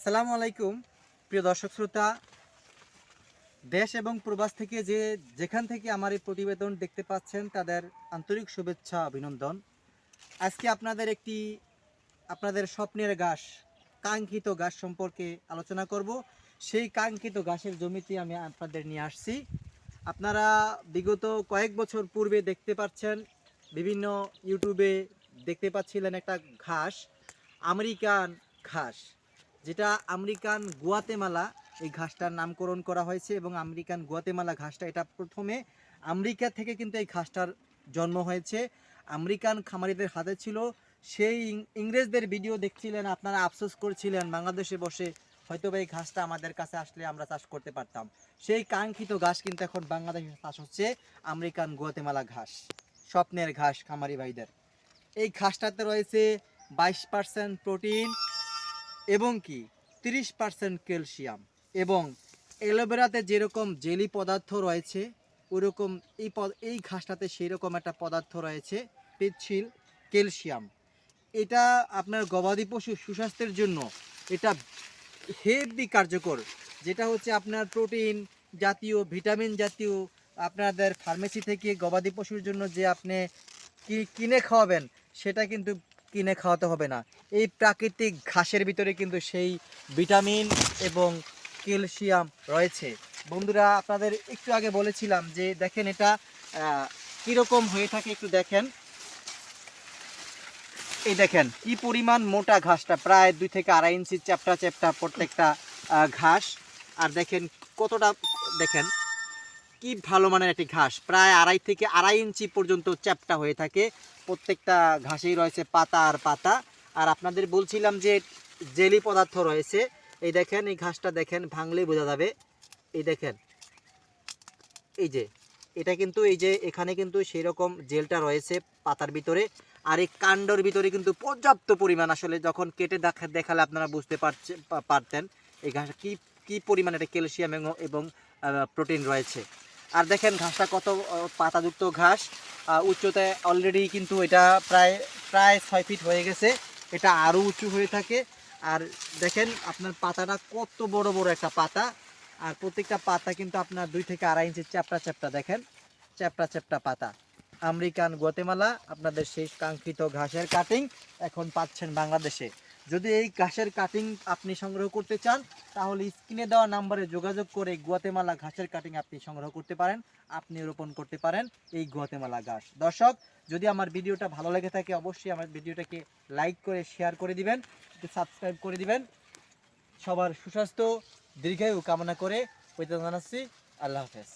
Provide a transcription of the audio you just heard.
আসসালামু আলাইকুম প্রিয় দর্শক শ্রোতা, দেশ এবং প্রবাস থেকে যেখান থেকে আমার এই প্রতিবেদন দেখতে পাচ্ছেন তাদের আন্তরিক শুভেচ্ছা অভিনন্দন। আজকে আপনাদের স্বপ্নের ঘাস, কাঙ্ক্ষিত ঘাস সম্পর্কে আলোচনা করব। সেই কাঙ্ক্ষিত ঘাসের জমিতে আমি আপনাদের নিয়ে আসছি। আপনারা বিগত কয়েক বছর পূর্বে দেখতে পাচ্ছেন, বিভিন্ন ইউটিউবে দেখতে পাচ্ছিলেন একটা ঘাস, আমেরিকান ঘাস, যেটা আমেরিকান গুয়াতেমালা, এই ঘাসটার নামকরণ করা হয়েছে। এবং আমেরিকান গুয়াতেমালা ঘাসটা, এটা প্রথমে আমেরিকা থেকে কিন্তু এই ঘাসটার জন্ম হয়েছে, আমেরিকান খামারিদের হাতে ছিল। সেই ইংরেজদের ভিডিও দেখছিলেন, আপনারা আফসোস করছিলেন বাংলাদেশে বসে, হয়তো এই ঘাসটা আমাদের কাছে আসলে আমরা চাষ করতে পারতাম। সেই কাঙ্ক্ষিত ঘাস কিন্তু এখন বাংলাদেশে চাষ হচ্ছে, আমেরিকান গুয়াতেমালা ঘাস, স্বপ্নের ঘাস খামারি ভাইদের। এই ঘাসটাতে রয়েছে 22% প্রোটিন এবং কি 30% ক্যালসিয়াম, এবং অ্যালোভেরাতে যেরকম জেলি পদার্থ রয়েছে ওরকম এই ঘাসটাতে সেই রকম একটা পদার্থ রয়েছে, পিচ্ছিল ক্যালসিয়াম। এটা আপনার গবাদি পশু সুস্বাস্থ্যের জন্য এটা হেভি কার্যকর। যেটা হচ্ছে আপনার প্রোটিন জাতীয়, ভিটামিন জাতীয়, আপনাদের ফার্মেসি থেকে গবাদি পশুর জন্য যে আপনি কিনে খাওয়াবেন, সেটা কিন্তু কিনে খাওয়াতে হবে না। এই প্রাকৃতিক ঘাসের ভিতরে কিন্তু সেই ভিটামিন এবং ক্যালসিয়াম রয়েছে। বন্ধুরা, আপনাদের একটু আগে বলেছিলাম যে দেখেন এটা কীরকম হয়ে থাকে, একটু দেখেন। এই দেখেন কি পরিমাণ মোটা ঘাসটা, প্রায় 2 থেকে 2.5 ইঞ্চি চ্যাপ্টা চ্যাপ্টা প্রত্যেকটা ঘাস। আর দেখেন কতটা, দেখেন কি ভালো মানের একটি ঘাস, প্রায় 2.5 থেকে 2.5 ইঞ্চি পর্যন্ত চ্যাপ্টা হয়ে থাকে। প্রত্যেকটা ঘাসেই রয়েছে পাতা আর পাতা। আর আপনাদের বলছিলাম যে জেলি পদার্থ রয়েছে। এই দেখেন, এই ঘাসটা দেখেন, ভাঙলেই বোঝা যাবে। এই দেখেন, এই যে এটা কিন্তু, এই যে এখানে কিন্তু সেই রকম জেলটা রয়েছে পাতার ভিতরে। আর এই কাণ্ডর ভিতরে কিন্তু পর্যাপ্ত পরিমাণ, আসলে যখন কেটে দেখালে আপনারা বুঝতে পারতেন এই ঘাস কি কি পরিমাণ এটা ক্যালসিয়াম এবং প্রোটিন রয়েছে। আর দেখেন ঘাসটা কত পাতাযুক্ত ঘাস, উচ্চতায় অলরেডি কিন্তু এটা প্রায় প্রায় 6 ফিট হয়ে গেছে, এটা আরও উঁচু হয়ে থাকে। আর দেখেন আপনার পাতাটা কত বড় বড় একটা পাতা। আর প্রত্যেকটা পাতা কিন্তু আপনার 2 থেকে 2.5 ইঞ্চি চ্যাপ্টা চ্যাপ্টা, দেখেন চ্যাপ্টা চ্যাপ্টা পাতা। আমেরিকান গুয়াতেমালা আপনাদের সেই কাঙ্ক্ষিত ঘাসের কাটিং এখন পাচ্ছেন বাংলাদেশে। যদি এই ঘাসের কাটিং আপনি সংগ্রহ করতে চান, তাহলে স্ক্রিনে দেওয়া নাম্বারে যোগাযোগ করে গুয়াতেমালা ঘাসের কাটিং আপনি সংগ্রহ করতে পারেন, আপনি রোপণ করতে পারেন এই গুয়াতেমালা ঘাস। দর্শক, যদি আমার ভিডিওটা ভালো লেগে থাকে, অবশ্যই আমার ভিডিওটাকে লাইক করে শেয়ার করে দিবেন, সাবস্ক্রাইব করে দিবেন। সবার সুস্বাস্থ্য দীর্ঘায়ু কামনা করে প্রতিদিন জানাচ্ছি আল্লাহ হাফেজ।